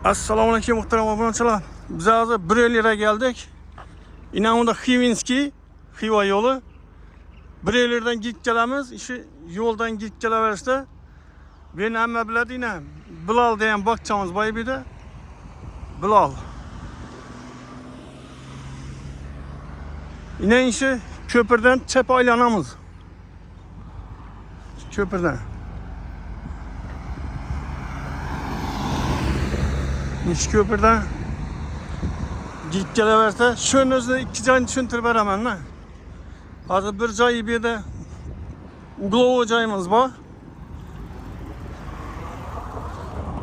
Assalomu alaykum muhtaram obunachilar. Biz hozir Brellerga geldik. İnamında Xivinskiy, Xiva yolu. Brellerdan gidip kelamiz. İşte yoldan gidip kelaverishda beni hamma biladi yine. Bilal degan bakçamız bor edi. Bilal. Yine işte köprüden çep aylanamız. Köprüden. İş köprüden gidip geleverse şunun özünde iki can düşüntür beramen ne? Hazır bir cayı bir de Uglovo cayımız var.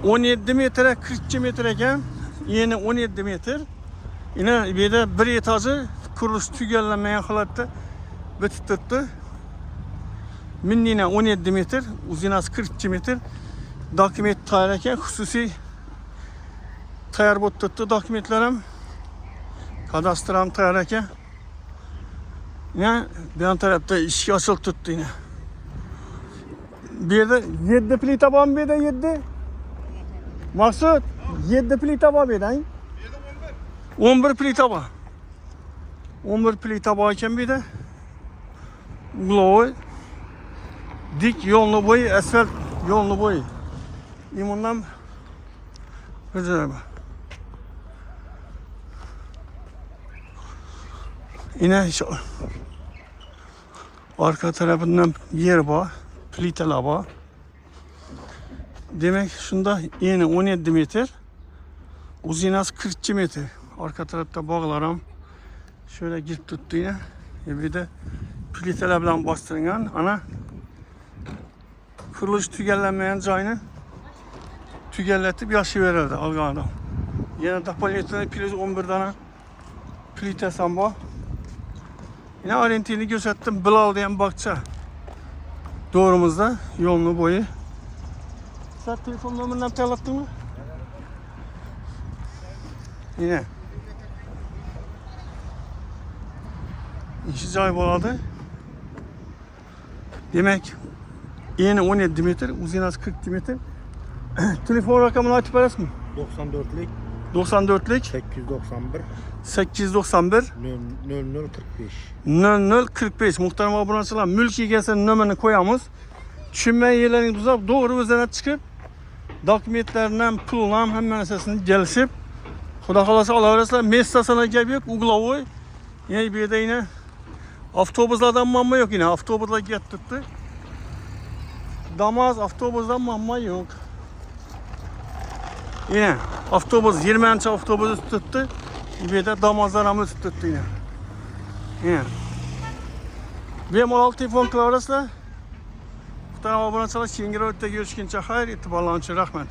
17 metre 42 metreken yeni 17 metre. Yine bir de bir etajı kuruluş tügellenmeyen halatta bitip tuttu. Minliğine 17 metre, uzinası 42 metre. Doküment tayarken hususi tayar bot tuttu dokümentlerim. Kadastram tayarken. Yine bir an tarafta işi asıl tuttu yine. Bir de 7 plita var mı bir de 7? Maksud 7 plita var bir de. 11 plita var. 11 plita varken bir de Uglovo dik yolunu boyu, asfalt yolunu boyu. İmundan güzel. Yine arka tarafından yer var, pliteler var. Demek şunda yeni 17 metre, uzinası 42 metre. Arka tarafta bağlarım. Şöyle girip tuttu yine. Bir de pliteler bilen bastırılan ana kuruluş tügellenmeyen cayını tügelletip yaşı verirdi algan adam. Yine de palyetten plite 11 tane plite samba. Yine orientini gösterdim. Bilal diyen bakça. Doğrumuzda yolunu boyu. Sen telefon numarından telettın mı? Yine. İşi cay boladı. Demek yeni 17 metre, uzinası 42 metre. Telefon rakamını açıp arasın mı? 94'lik 94'lik 891 891 0045 0045 muhterem abonachilar mülki egasini nomerini koyamiz. Tushunmay yerlaring tuzab doğru o'zdan chiqib dokumentlardan puldan hamma narsasini kelishib xudo xolasa olaverasizlar. Messasini gap yo'q, Uglovo. Yine bir de yine avtobuslardan mamma yok yine. Avtobuslar get tuttu. Damaz avtobusdan mamma yok. Yine avtobus 20. avtobus tuttu. Bir de damazlarımız tuttu yine. Yine. Bemalol telefon qilaverasizlar. Muhtaram obunachilar, keyingi ro'yxatda görüşguncha xayr, e'tiborlarni uchun rahmat.